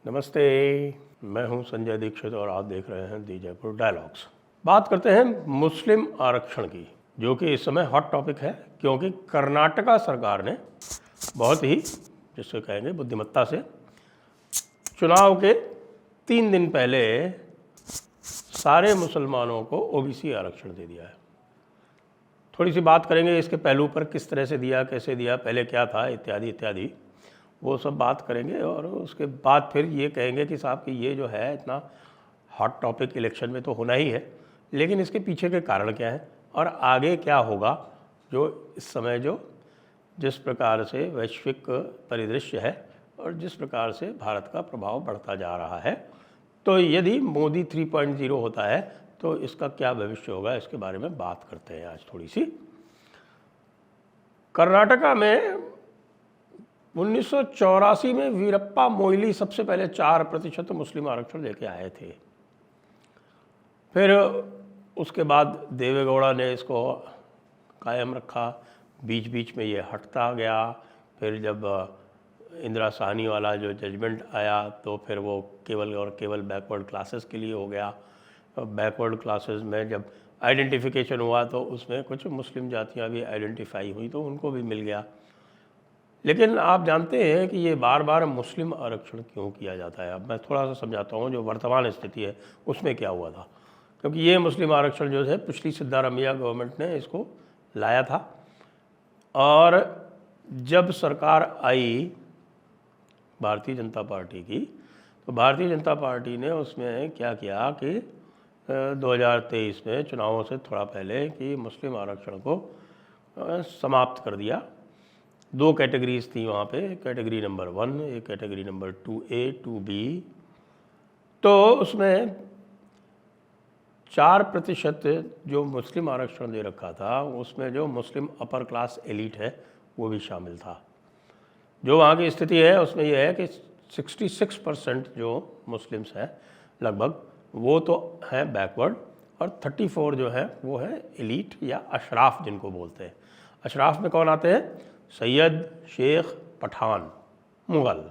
नमस्ते, मैं हूं संजय दीक्षित और आप देख रहे हैं दी जयपुर डायलॉग्स। बात करते हैं मुस्लिम आरक्षण की, जो कि इस समय हॉट टॉपिक है, क्योंकि कर्नाटका सरकार ने बहुत ही, जिससे कहेंगे बुद्धिमत्ता से, चुनाव के 3 दिन पहले सारे मुसलमानों को ओबीसी आरक्षण दे दिया है। थोड़ी सी बात करेंगे इसके पहलू पर, किस तरह से दिया, कैसे दिया, पहले क्या था, इत्यादि इत्यादि, वो सब बात करेंगे। और उसके बाद फिर ये कहेंगे कि साहब कि ये जो है इतना हॉट टॉपिक इलेक्शन में तो होना ही है, लेकिन इसके पीछे के कारण क्या है और आगे क्या होगा, जो इस समय जो जिस प्रकार से वैश्विक परिदृश्य है और जिस प्रकार से भारत का प्रभाव बढ़ता जा रहा है। तो यदि मोदी 3.0 होता है तो इसका क्या भविष्य होगा, इसके बारे में बात करते हैं आज थोड़ी सी। कर्नाटका में 1984 में वीरप्पा मोइली सबसे पहले 4% मुस्लिम आरक्षण लेके आए थे। फिर उसके बाद देवेगौड़ा ने इसको कायम रखा, बीच बीच में ये हटता गया। फिर जब इंदिरा साहनी वाला जो जजमेंट आया तो फिर वो केवल और केवल बैकवर्ड क्लासेस के लिए हो गया। बैकवर्ड क्लासेस में जब आइडेंटिफिकेशन हुआ तो उसमें कुछ मुस्लिम जातियां भी आइडेंटिफाई हुई तो उनको भी मिल गया। लेकिन आप जानते हैं कि ये बार बार मुस्लिम आरक्षण क्यों किया जाता है। अब मैं थोड़ा सा समझाता हूँ जो वर्तमान स्थिति है उसमें क्या हुआ था। क्योंकि ये मुस्लिम आरक्षण जो है पिछली सिद्धारमैया गवर्नमेंट ने इसको लाया था, और जब सरकार आई भारतीय जनता पार्टी की, तो भारतीय जनता पार्टी ने उसमें क्या किया कि 2023 में चुनावों से थोड़ा पहले कि मुस्लिम आरक्षण को समाप्त कर दिया। 2 कैटेगरीज थी वहाँ पे, कैटेगरी नंबर 1, एक कैटेगरी नंबर 2A 2B। तो उसमें 4% जो मुस्लिम आरक्षण दे रखा था उसमें जो मुस्लिम अपर क्लास एलीट है वो भी शामिल था। जो वहाँ की स्थिति है उसमें यह है कि 66% जो मुस्लिम्स हैं लगभग वो तो हैं बैकवर्ड, और 34 जो है वो है एलीट या अशराफ जिनको बोलते हैं। अशराफ में कौन आते हैं? सैयद, शेख, पठान, मुग़ल,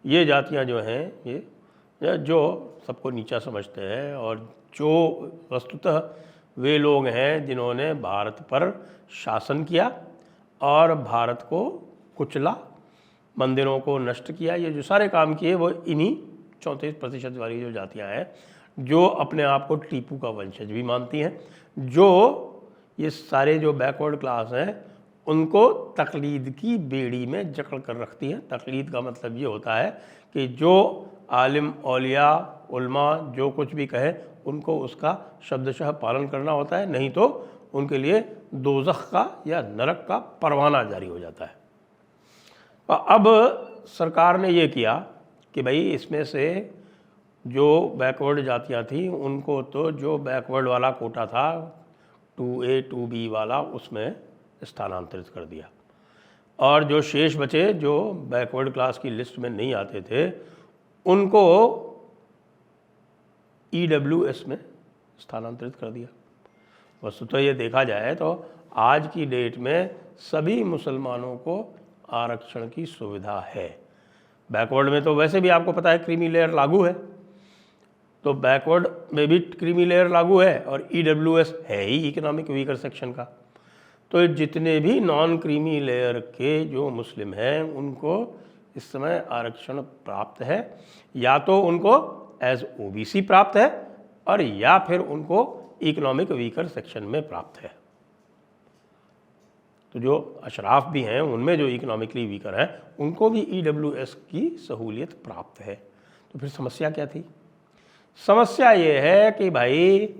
ये जातियां जो हैं ये जो सबको नीचा समझते हैं, और जो वस्तुतः वे लोग हैं जिन्होंने भारत पर शासन किया और भारत को कुचला, मंदिरों को नष्ट किया, ये जो सारे काम किए वो इन्हीं 34% वाली जो जातियां हैं, जो अपने आप को टीपू का वंशज भी मानती हैं, जो ये सारे जो बैकवर्ड क्लास हैं उनको तकलीद की बेड़ी में जकड़ कर रखती हैं। तकलीद का मतलब ये होता है कि जो आलिम, औलिया, उल्मा जो कुछ भी कहे उनको उसका शब्दशः पालन करना होता है, नहीं तो उनके लिए दोज़ख का या नरक का परवाना जारी हो जाता है। अब सरकार ने ये किया कि भाई इसमें से जो बैकवर्ड जातियां थी उनको तो जो बैकवर्ड वाला कोटा था 2A 2B वाला उसमें स्थानांतरित कर दिया, और जो शेष बचे जो बैकवर्ड क्लास की लिस्ट में नहीं आते थे उनको EWS में स्थानांतरित कर दिया। वस्तुतः ये देखा जाए तो आज की डेट में सभी मुसलमानों को आरक्षण की सुविधा है। बैकवर्ड में तो वैसे भी आपको पता है क्रीमी लेयर लागू है, तो बैकवर्ड में भी क्रीमी लेयर लागू है, और EWS है ही इकोनॉमिक वीकर सेक्शन का। तो जितने भी नॉन क्रीमी लेयर के जो मुस्लिम हैं उनको इस समय आरक्षण प्राप्त है, या तो उनको एज OBC प्राप्त है और या फिर उनको इकोनॉमिक वीकर सेक्शन में प्राप्त है। तो जो अशराफ भी हैं उनमें जो इकोनॉमिकली वीकर हैं उनको भी EWS की सहूलियत प्राप्त है। तो फिर समस्या क्या थी? समस्या ये है कि भाई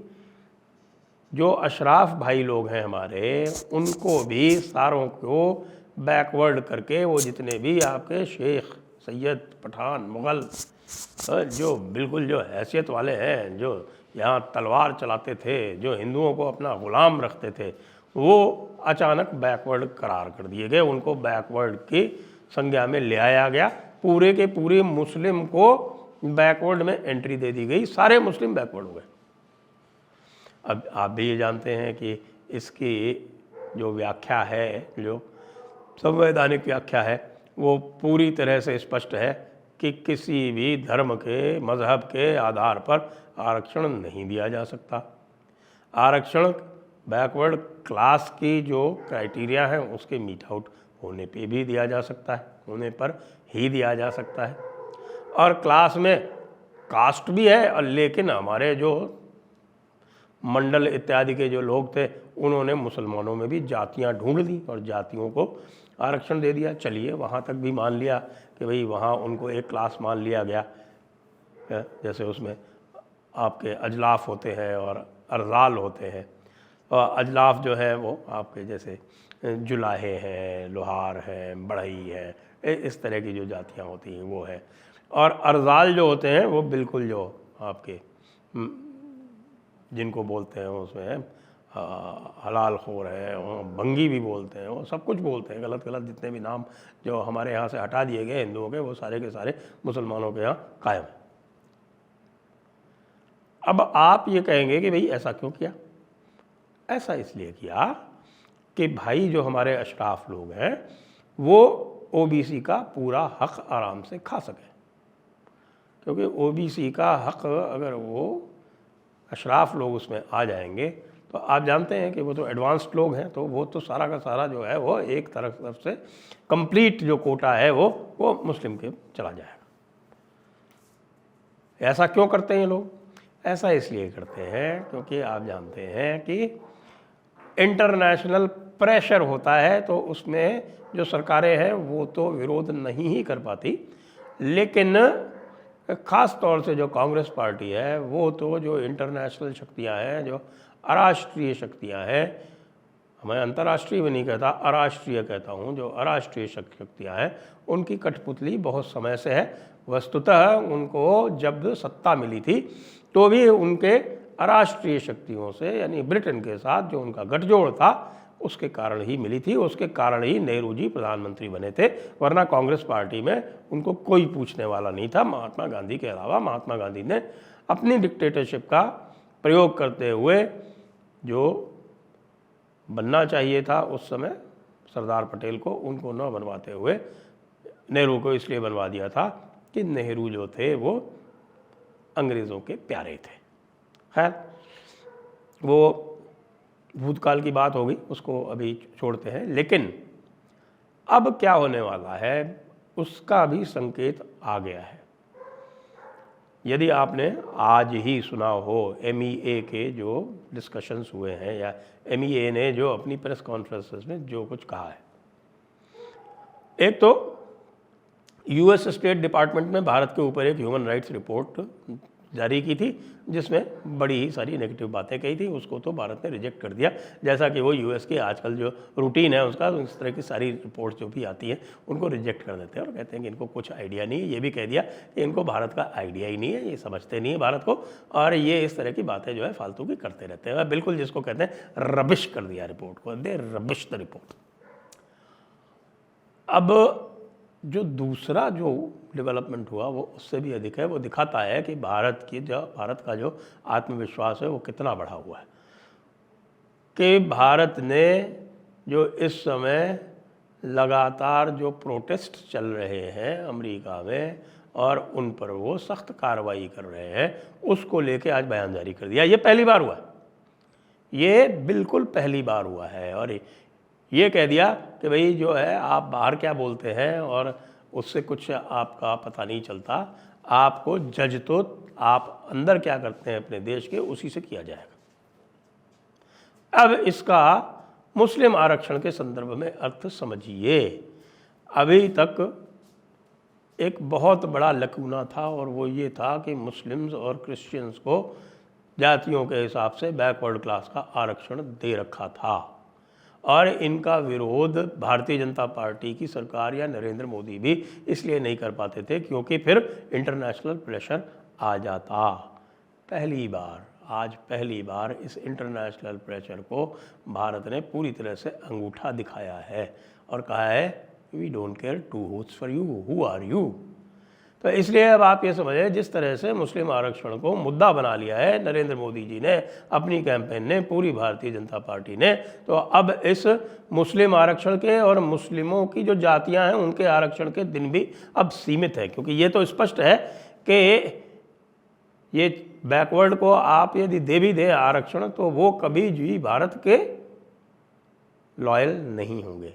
जो अशराफ भाई लोग हैं हमारे, उनको भी सारों को बैकवर्ड करके वो जितने भी आपके शेख, सैयद, पठान, मुग़ल जो बिल्कुल जो हैसियत वाले हैं, जो यहाँ तलवार चलाते थे, जो हिंदुओं को अपना ग़ुलाम रखते थे, वो अचानक बैकवर्ड करार कर दिए गए। उनको बैकवर्ड की संज्ञा में ले आया गया। पूरे के पूरे मुस्लिम को बैकवर्ड में एंट्री दे दी गई, सारे मुस्लिम बैकवर्ड हो गए। अब आप भी ये जानते हैं कि इसकी जो व्याख्या है, जो संवैधानिक व्याख्या है, वो पूरी तरह से स्पष्ट है कि किसी भी धर्म के, मज़हब के आधार पर आरक्षण नहीं दिया जा सकता। आरक्षण बैकवर्ड क्लास की जो क्राइटेरिया है उसके मीट आउट होने पे भी दिया जा सकता है, होने पर ही दिया जा सकता है। और क्लास में कास्ट भी है, और लेकिन हमारे जो मंडल इत्यादि के जो लोग थे उन्होंने मुसलमानों में भी जातियां ढूंढ ली और जातियों को आरक्षण दे दिया। चलिए वहाँ तक भी मान लिया कि भाई वहाँ उनको एक क्लास मान लिया गया, जैसे उसमें आपके अजलाफ होते हैं और अरजाल होते हैं। और अजलाफ जो है वो आपके जैसे जुलाहे हैं, लोहार हैं, बढ़ई है, इस तरह की जो जातियाँ होती हैं वो है। और अरजाल जो होते हैं वो बिल्कुल जो आपके जिनको बोलते हैं उसमें हलाल खोर है, भंगी भी बोलते हैं, वो सब कुछ बोलते हैं, गलत गलत जितने भी नाम जो हमारे यहाँ से हटा दिए गए हिंदुओं के, वो सारे के सारे मुसलमानों के यहाँ कायम है। अब आप ये कहेंगे कि भाई ऐसा क्यों किया? ऐसा इसलिए किया कि भाई जो हमारे अशराफ लोग हैं वो ओबीसी का पूरा हक आराम से खा सकें, क्योंकि ओबीसी का हक अगर वो अशराफ लोग उसमें आ जाएंगे तो आप जानते हैं कि वो तो एडवांस्ड लोग हैं, तो वो तो सारा का सारा जो है वो एक तरफ से कंप्लीट जो कोटा है वो मुस्लिम के चला जाएगा। ऐसा क्यों करते हैं ये लोग? ऐसा इसलिए करते हैं क्योंकि आप जानते हैं कि इंटरनेशनल प्रेशर होता है तो उसमें जो सरकारें हैं वो तो विरोध नहीं ही कर पाती, लेकिन ख़ास तौर से जो कांग्रेस पार्टी है वो तो जो इंटरनेशनल शक्तियां हैं, जो अराष्ट्रीय शक्तियां हैं, मैं अंतर्राष्ट्रीय भी नहीं कहता, अराष्ट्रीय कहता हूँ, जो अराष्ट्रीय शक्तियां हैं उनकी कठपुतली बहुत समय से है। वस्तुतः उनको जब सत्ता मिली थी तो भी उनके अराष्ट्रीय शक्तियों से यानी ब्रिटेन के साथ जो उनका गठजोड़ था उसके कारण ही मिली थी, उसके कारण ही नेहरू जी प्रधानमंत्री बने थे, वरना कांग्रेस पार्टी में उनको कोई पूछने वाला नहीं था महात्मा गांधी के अलावा। महात्मा गांधी ने अपनी डिक्टेटरशिप का प्रयोग करते हुए जो बनना चाहिए था उस समय सरदार पटेल को, उनको न बनवाते हुए नेहरू को इसलिए बनवा दिया था कि नेहरू जो थे वो अंग्रेज़ों के प्यारे थे। खैर वो भूतकाल की बात हो गई, उसको अभी छोड़ते हैं। लेकिन अब क्या होने वाला है उसका भी संकेत आ गया है। यदि आपने आज ही सुना हो MEA के जो डिस्कशंस हुए हैं या MEA ने जो अपनी प्रेस कॉन्फ्रेंसेस में जो कुछ कहा है, एक तो US स्टेट डिपार्टमेंट में भारत के ऊपर एक ह्यूमन राइट्स रिपोर्ट जारी की थी जिसमें बड़ी ही सारी नेगेटिव बातें कही थी, उसको तो भारत ने रिजेक्ट कर दिया, जैसा कि वो US की आजकल जो रूटीन है उसका, इस तरह की सारी रिपोर्ट्स जो भी आती हैं उनको रिजेक्ट कर देते हैं और कहते हैं कि इनको कुछ आइडिया नहीं है। ये भी कह दिया कि इनको भारत का आइडिया ही नहीं है, ये समझते नहीं है भारत को, और ये इस तरह की बातें जो है फालतू की करते रहते हैं। बिल्कुल जिसको कहते हैं रबिश कर दिया रिपोर्ट को, दे रबिश द रिपोर्ट। अब जो दूसरा जो डेवलपमेंट हुआ वो उससे भी अधिक है। वो दिखाता है कि भारत का जो आत्मविश्वास है वो कितना बढ़ा हुआ है, कि भारत ने जो इस समय लगातार जो प्रोटेस्ट चल रहे हैं अमेरिका में और उन पर वो सख्त कार्रवाई कर रहे हैं, उसको लेके आज बयान जारी कर दिया। ये पहली बार हुआ है, ये बिल्कुल पहली बार हुआ है। और ये कह दिया कि भाई जो है आप बाहर क्या बोलते हैं और उससे कुछ आपका पता नहीं चलता, आपको जज तो आप अंदर क्या करते हैं अपने देश के उसी से किया जाएगा। अब इसका मुस्लिम आरक्षण के संदर्भ में अर्थ समझिए। अभी तक एक बहुत बड़ा लकूना था और वो ये था कि मुस्लिम्स और क्रिश्चियंस को जातियों के हिसाब से बैकवर्ड क्लास का आरक्षण दे रखा था, और इनका विरोध भारतीय जनता पार्टी की सरकार या नरेंद्र मोदी भी इसलिए नहीं कर पाते थे क्योंकि फिर इंटरनेशनल प्रेशर आ जाता। आज पहली बार इस इंटरनेशनल प्रेशर को भारत ने पूरी तरह से अंगूठा दिखाया है और कहा है we don't care to votes for you, who are you. तो इसलिए अब आप ये समझें, जिस तरह से मुस्लिम आरक्षण को मुद्दा बना लिया है नरेंद्र मोदी जी ने, अपनी कैंपेन ने, पूरी भारतीय जनता पार्टी ने, तो अब इस मुस्लिम आरक्षण के और मुस्लिमों की जो जातियां हैं उनके आरक्षण के दिन भी अब सीमित है, क्योंकि ये तो स्पष्ट है कि ये बैकवर्ड को आप यदि दे भी दें आरक्षण तो वो कभी भी भारत के लॉयल नहीं होंगे,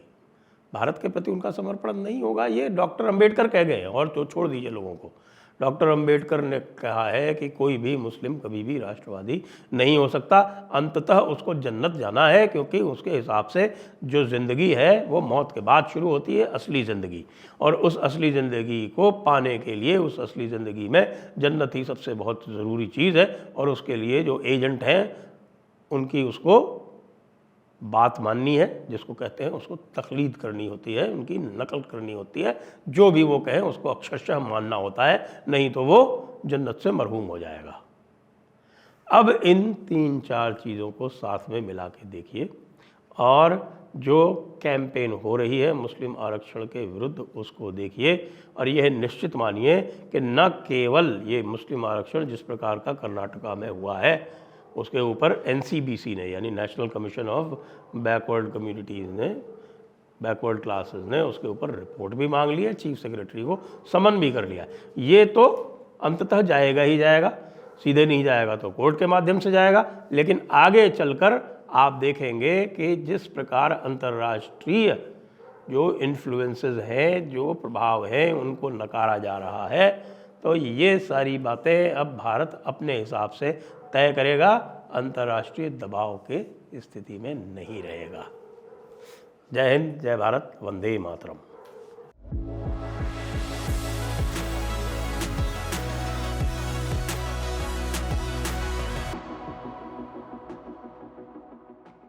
भारत के प्रति उनका समर्पण नहीं होगा। ये डॉक्टर अंबेडकर कह गए, और तो छोड़ दीजिए लोगों को। डॉक्टर अंबेडकर ने कहा है कि कोई भी मुस्लिम कभी भी राष्ट्रवादी नहीं हो सकता, अंततः उसको जन्नत जाना है, क्योंकि उसके हिसाब से जो ज़िंदगी है वो मौत के बाद शुरू होती है, असली ज़िंदगी। और उस असली ज़िंदगी को पाने के लिए, उस असली ज़िंदगी में जन्नत ही सबसे बहुत ज़रूरी चीज़ है, और उसके लिए जो एजेंट हैं उनकी उसको बात माननी है, जिसको कहते हैं उसको तकलीद करनी होती है, उनकी नकल करनी होती है, जो भी वो कहें उसको अक्षरशः मानना होता है, नहीं तो वो जन्नत से मरहूम हो जाएगा। अब इन 3-4 चीज़ों को साथ में मिला के देखिए, और जो कैंपेन हो रही है मुस्लिम आरक्षण के विरुद्ध उसको देखिए, और यह निश्चित मानिए कि न केवल ये मुस्लिम आरक्षण जिस प्रकार का कर्नाटका में हुआ है उसके ऊपर NCBC ने, यानी national commission of backward communities ने, बैकवर्ड क्लासेस ने उसके ऊपर रिपोर्ट भी मांग ली है, चीफ सेक्रेटरी को समन भी कर लिया। ये तो अंततः जाएगा ही जाएगा, सीधे नहीं जाएगा तो कोर्ट के माध्यम से जाएगा, लेकिन आगे चलकर आप देखेंगे कि जिस प्रकार अंतर्राष्ट्रीय जो इन्फ्लुएंसेस हैं, जो प्रभाव हैं, उनको नकारा जा रहा है, तो ये सारी बातें अब भारत अपने हिसाब से तय करेगा, अंतर्राष्ट्रीय दबाव के स्थिति में नहीं रहेगा। जय हिंद, जय भारत, वंदे मातरम।